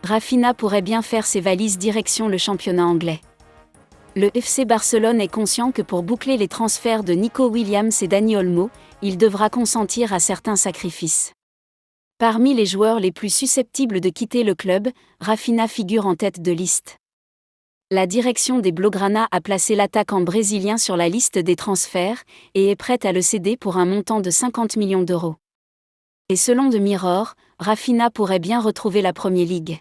Raphinha pourrait bien faire ses valises direction le championnat anglais. Le FC Barcelone est conscient que pour boucler les transferts de Nico Williams et Dani Olmo, il devra consentir à certains sacrifices. Parmi les joueurs les plus susceptibles de quitter le club, Raphinha figure en tête de liste. La direction des Blaugrana a placé l'attaquant brésilien sur la liste des transferts et est prête à le céder pour un montant de 50 millions d'euros. Et selon The Mirror, Raphinha pourrait bien retrouver la Premier League.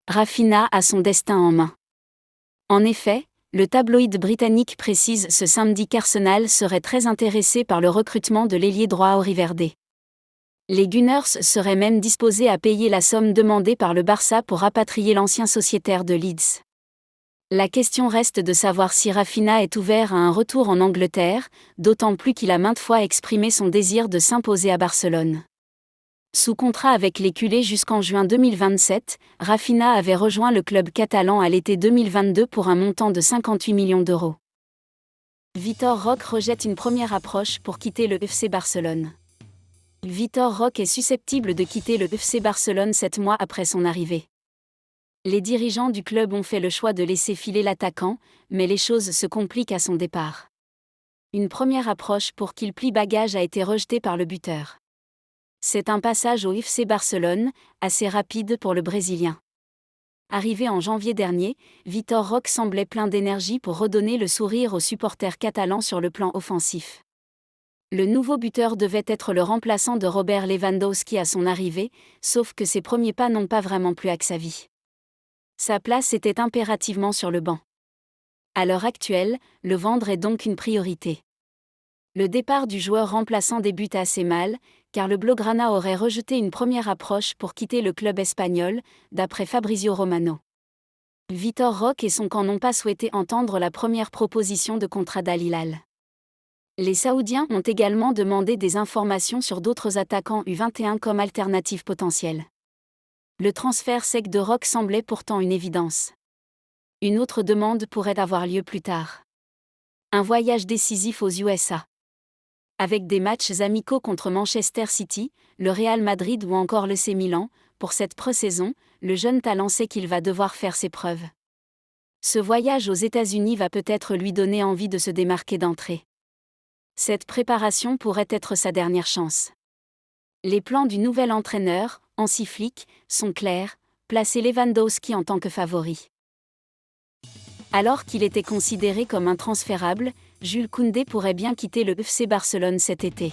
Raphinha a son destin en main. En effet, le tabloïd britannique précise ce samedi qu'Arsenal serait très intéressé par le recrutement de l'ailier droit auriverde. Les Gunners seraient même disposés à payer la somme demandée par le Barça pour rapatrier l'ancien sociétaire de Leeds. La question reste de savoir si Raphinha est ouvert à un retour en Angleterre, d'autant plus qu'il a maintes fois exprimé son désir de s'imposer à Barcelone. Sous contrat avec les culés jusqu'en juin 2027, Raphinha avait rejoint le club catalan à l'été 2022 pour un montant de 58 millions d'euros. Vitor Roque rejette une première approche pour quitter le FC Barcelone. Vitor Roque est susceptible de quitter le FC Barcelone 7 mois après son arrivée. Les dirigeants du club ont fait le choix de laisser filer l'attaquant, mais les choses se compliquent à son départ. Une première approche pour qu'il plie bagage a été rejetée par le buteur. C'est un passage au FC Barcelone, assez rapide pour le Brésilien. Arrivé en janvier dernier, Vitor Roque semblait plein d'énergie pour redonner le sourire aux supporters catalans sur le plan offensif. Le nouveau buteur devait être le remplaçant de Robert Lewandowski à son arrivée, sauf que ses premiers pas n'ont pas vraiment plu à Xavi. Sa place était impérativement sur le banc. À l'heure actuelle, le vendre est donc une priorité. Le départ du joueur remplaçant débute assez mal, car le Blaugrana aurait rejeté une première approche pour quitter le club espagnol, d'après Fabrizio Romano. Vitor Roque et son camp n'ont pas souhaité entendre la première proposition de contrat d'Al Hilal. Les Saoudiens ont également demandé des informations sur d'autres attaquants U21 comme alternative potentielle. Le transfert sec de Roque semblait pourtant une évidence. Une autre demande pourrait avoir lieu plus tard. Un voyage décisif aux USA. Avec des matchs amicaux contre Manchester City, le Real Madrid ou encore l'AC Milan, pour cette pré-saison, le jeune talent sait qu'il va devoir faire ses preuves. Ce voyage aux États-Unis va peut-être lui donner envie de se démarquer d'entrée. Cette préparation pourrait être sa dernière chance. Les plans du nouvel entraîneur, Hansi Flick, sont clairs, placer Lewandowski en tant que favori. Alors qu'il était considéré comme intransférable, Jules Koundé pourrait bien quitter le FC Barcelone cet été.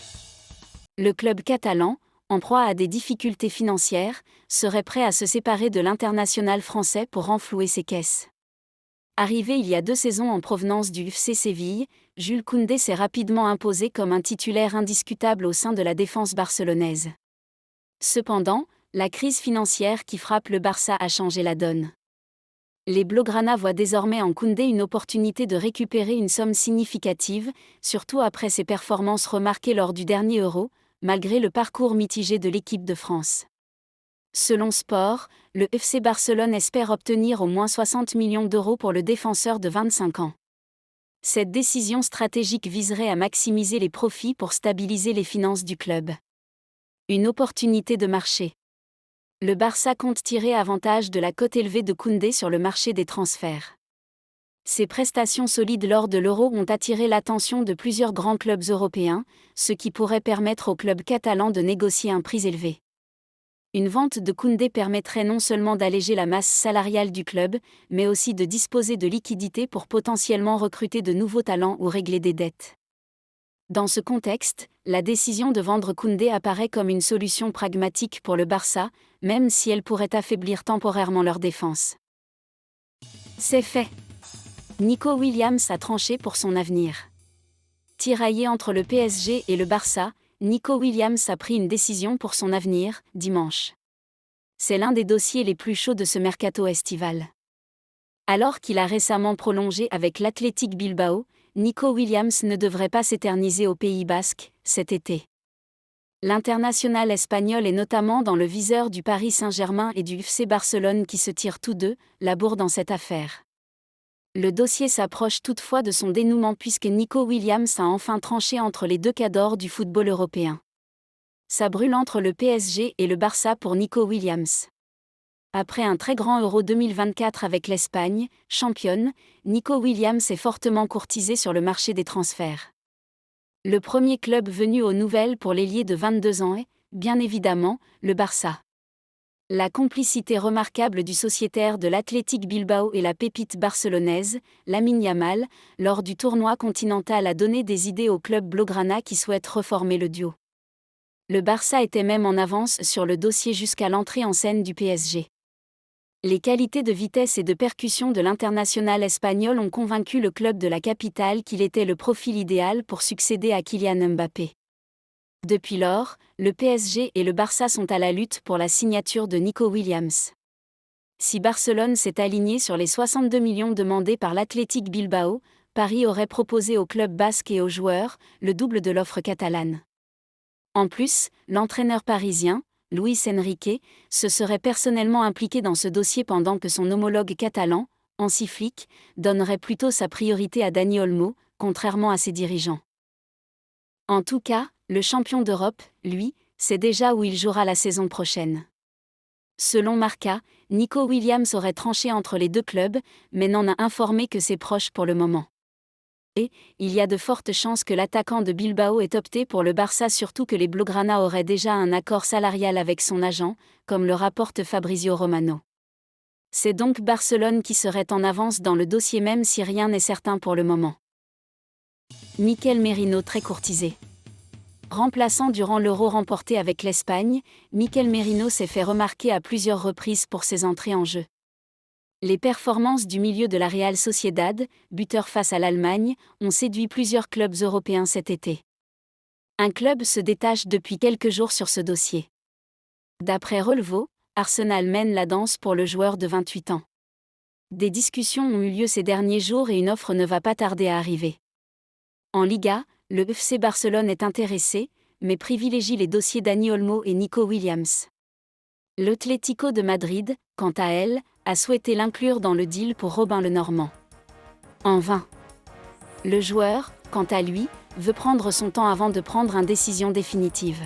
Le club catalan, en proie à des difficultés financières, serait prêt à se séparer de l'international français pour renflouer ses caisses. Arrivé il y a 2 saisons en provenance du FC Séville, Jules Koundé s'est rapidement imposé comme un titulaire indiscutable au sein de la défense barcelonaise. Cependant, la crise financière qui frappe le Barça a changé la donne. Les Blaugrana voient désormais en Koundé une opportunité de récupérer une somme significative, surtout après ses performances remarquées lors du dernier Euro, malgré le parcours mitigé de l'équipe de France. Selon Sport, le FC Barcelone espère obtenir au moins 60 millions d'euros pour le défenseur de 25 ans. Cette décision stratégique viserait à maximiser les profits pour stabiliser les finances du club. Une opportunité de marché. Le Barça compte tirer avantage de la cote élevée de Koundé sur le marché des transferts. Ses prestations solides lors de l'Euro ont attiré l'attention de plusieurs grands clubs européens, ce qui pourrait permettre au club catalan de négocier un prix élevé. Une vente de Koundé permettrait non seulement d'alléger la masse salariale du club, mais aussi de disposer de liquidités pour potentiellement recruter de nouveaux talents ou régler des dettes. Dans ce contexte, la décision de vendre Koundé apparaît comme une solution pragmatique pour le Barça, même si elle pourrait affaiblir temporairement leur défense. C'est fait. Nico Williams a tranché pour son avenir. Tiraillé entre le PSG et le Barça, Nico Williams a pris une décision pour son avenir, dimanche. C'est l'un des dossiers les plus chauds de ce mercato estival. Alors qu'il a récemment prolongé avec l'Athletic Bilbao, Nico Williams ne devrait pas s'éterniser au Pays Basque, cet été. L'international espagnol est notamment dans le viseur du Paris Saint-Germain et du FC Barcelone qui se tirent tous deux la bourre dans cette affaire. Le dossier s'approche toutefois de son dénouement puisque Nico Williams a enfin tranché entre les deux cadors du football européen. Ça brûle entre le PSG et le Barça pour Nico Williams. Après un très grand Euro 2024 avec l'Espagne, championne, Nico Williams est fortement courtisé sur le marché des transferts. Le premier club venu aux nouvelles pour l'ailier de 22 ans est, bien évidemment, le Barça. La complicité remarquable du sociétaire de l'Athletic Bilbao et la pépite barcelonaise, Lamine Yamal, lors du tournoi continental a donné des idées au club blaugrana qui souhaite reformer le duo. Le Barça était même en avance sur le dossier jusqu'à l'entrée en scène du PSG. Les qualités de vitesse et de percussion de l'international espagnol ont convaincu le club de la capitale qu'il était le profil idéal pour succéder à Kylian Mbappé. Depuis lors, le PSG et le Barça sont à la lutte pour la signature de Nico Williams. Si Barcelone s'est aligné sur les 62 millions demandés par l'Athletic Bilbao, Paris aurait proposé au club basque et aux joueurs le double de l'offre catalane. En plus, l'entraîneur parisien, Luis Enrique, se serait personnellement impliqué dans ce dossier pendant que son homologue catalan, Hansi Flick, donnerait plutôt sa priorité à Dani Olmo, contrairement à ses dirigeants. En tout cas, le champion d'Europe, lui, sait déjà où il jouera la saison prochaine. Selon Marca, Nico Williams aurait tranché entre les deux clubs, mais n'en a informé que ses proches pour le moment. Et il y a de fortes chances que l'attaquant de Bilbao ait opté pour le Barça, surtout que les Blaugrana auraient déjà un accord salarial avec son agent, comme le rapporte Fabrizio Romano. C'est donc Barcelone qui serait en avance dans le dossier même si rien n'est certain pour le moment. Mikel Merino très courtisé. Remplaçant durant l'Euro remporté avec l'Espagne, Mikel Merino s'est fait remarquer à plusieurs reprises pour ses entrées en jeu. Les performances du milieu de la Real Sociedad, buteur face à l'Allemagne, ont séduit plusieurs clubs européens cet été. Un club se détache depuis quelques jours sur ce dossier. D'après Relevo, Arsenal mène la danse pour le joueur de 28 ans. Des discussions ont eu lieu ces derniers jours et une offre ne va pas tarder à arriver. En Liga, le FC Barcelone est intéressé, mais privilégie les dossiers Dani Olmo et Nico Williams. L'Atlético de Madrid, quant à elle, a souhaité l'inclure dans le deal pour Robin le Normand. En vain. Le joueur, quant à lui, veut prendre son temps avant de prendre une décision définitive.